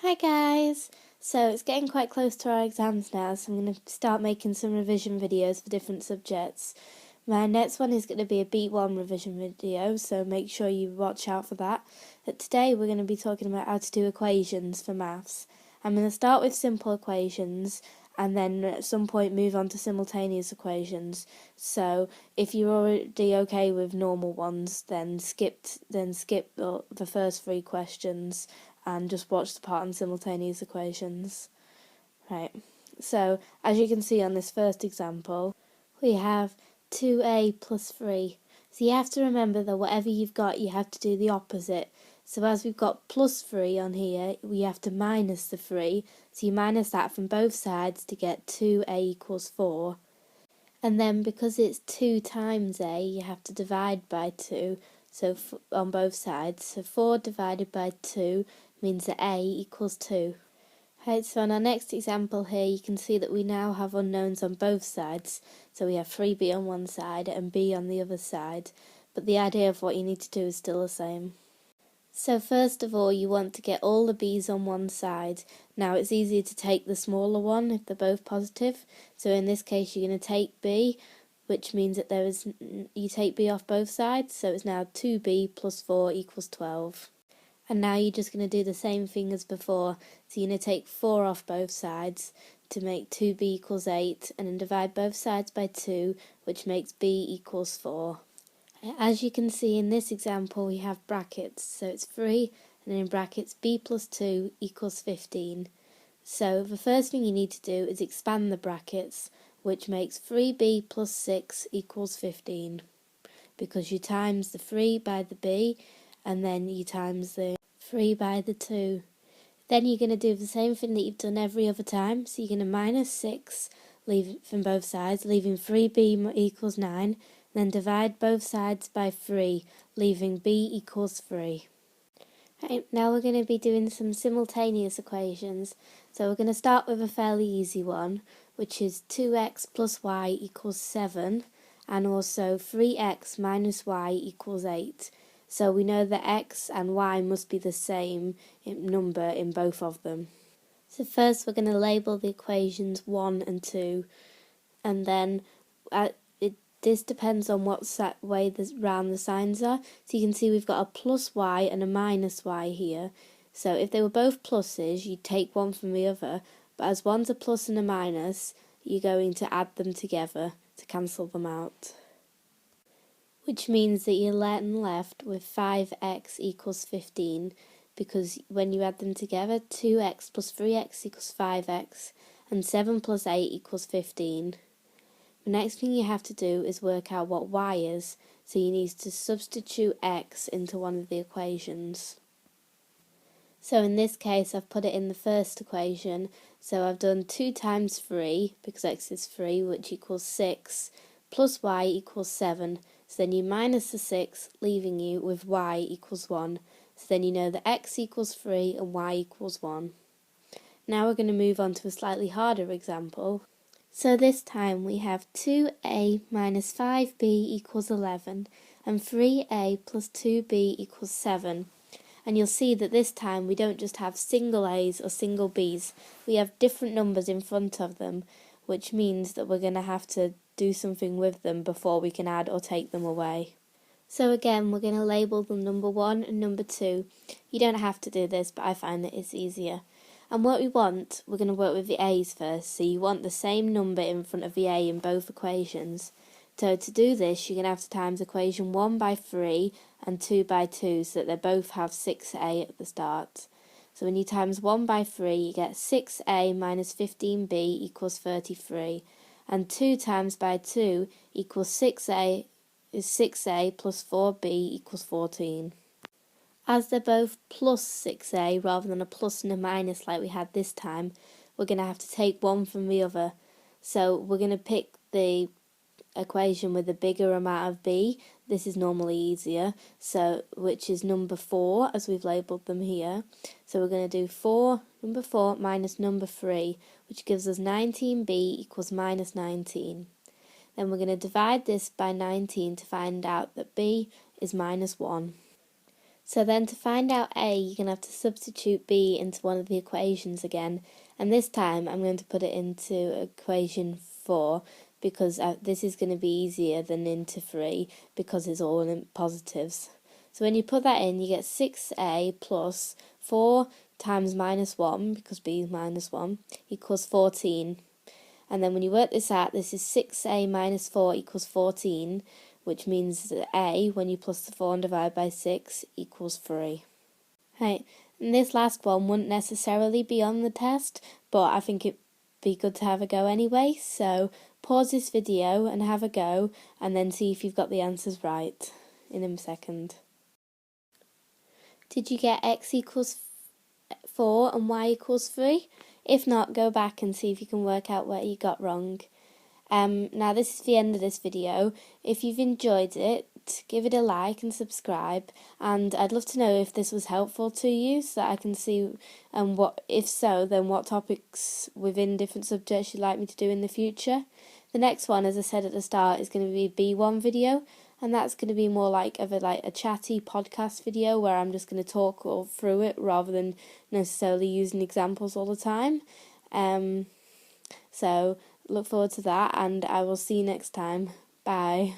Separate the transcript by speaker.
Speaker 1: Hi guys! So it's getting quite close to our exams now, so I'm going to start making some revision videos for different subjects. My next one is going to be a B1 revision video, so make sure you watch out for that. But today we're going to be talking about how to do equations for maths. I'm going to start with simple equations and then at some point move on to simultaneous equations. So if you're already okay with normal ones, then skip the first three questions and just watch the part on simultaneous equations. Right, so as you can see on this first example, we have 2a plus 3. So you have to remember that whatever you've got, you have to do the opposite. So as we've got plus 3 on here, we have to minus the 3. So you minus that from both sides to get 2a equals 4. And then because it's 2 times a, you have to divide by 2, so on both sides. So 4 divided by 2 means that a equals 2. Right, so on our next example here, you can see that we now have unknowns on both sides. So we have 3b on one side and b on the other side. But the idea of what you need to do is still the same. So first of all, you want to get all the b's on one side. Now it's easier to take the smaller one if they're both positive. So in this case, you're going to take b, which means that you take b off both sides. So it's now 2b plus 4 equals 12. And now you're just going to do the same thing as before. So you're going to take 4 off both sides to make 2b equals 8, and then divide both sides by 2, which makes b equals 4. As you can see in this example, we have brackets, so it's 3, and then in brackets b plus 2 equals 15. So the first thing you need to do is expand the brackets, which makes 3b plus 6 equals 15, because you times the 3 by the b, and then you times the 3 by the 2. Then you're going to do the same thing that you've done every other time, so you're going to minus 6 from both sides, leaving 3b equals 9, then divide both sides by 3, leaving b equals 3. Right, now we're going to be doing some simultaneous equations, so we're going to start with a fairly easy one, which is 2x plus y equals 7, and also 3x minus y equals 8. So we know that x and y must be the same number in both of them. So first we're going to label the equations 1 and 2, and then this depends on what way round the signs are. So you can see we've got a plus y and a minus y here. So if they were both pluses, you'd take one from the other, but as one's a plus and a minus, you're going to add them together to cancel them out. Which means that you're left with 5x equals 15, because when you add them together, 2x plus 3x equals 5x, and 7 plus 8 equals 15. The next thing you have to do is work out what y is, so you need to substitute x into one of the equations. So in this case I've put it in the first equation, so I've done 2 times 3, because x is 3, which equals 6, plus y equals 7, so then you minus the 6, leaving you with y equals 1, so then you know that x equals 3 and y equals 1. Now we're going to move on to a slightly harder example. So this time we have 2a minus 5b equals 11 and 3a plus 2b equals 7. And you'll see that this time we don't just have single a's or single b's, we have different numbers in front of them, which means that we're going to have to do something with them before we can add or take them away. So again, we're going to label them number 1 and number 2. You don't have to do this, but I find that it's easier. And what we're going to work with the a's first, so you want the same number in front of the a in both equations. So to do this, you're going to have to times equation 1 by 3 and 2 by 2, so that they both have 6a at the start. So when you times 1 by 3, you get 6a minus 15b equals 33, and 2 times by 2 equals 6a plus 4b equals 14. As they're both plus 6a rather than a plus and a minus like we had this time, we're going to have to take one from the other. So we're going to pick the equation with the bigger amount of b. This is normally easier, so which is number 4, as we've labelled them here. So we're going to do number 4 minus number 3, which gives us 19b equals minus 19. Then we're going to divide this by 19 to find out that b is minus 1. So then to find out A, you're going to have to substitute B into one of the equations again. And this time I'm going to put it into equation 4 because this is going to be easier than into 3 because it's all in positives. So when you put that in, you get 6A plus 4 times minus 1, because B is minus 1, equals 14. And then when you work this out, this is 6A minus 4 equals 14, which means that A, when you plus the 4 and divide by 6, equals 3. Right, and this last one wouldn't necessarily be on the test, but I think it'd be good to have a go anyway, so pause this video and have a go, and then see if you've got the answers right in a second. Did you get x equals 4 and y equals 3? If not, go back and see if you can work out where you got wrong. Now this is the end of this video. If you've enjoyed it, give it a like and subscribe, and I'd love to know if this was helpful to you so that I can see if so, then what topics within different subjects you'd like me to do in the future. The next one, as I said at the start, is going to be a B1 video, and that's going to be more like a chatty podcast video where I'm just going to talk all through it rather than necessarily using examples all the time. So look forward to that, and I will see you next time. Bye.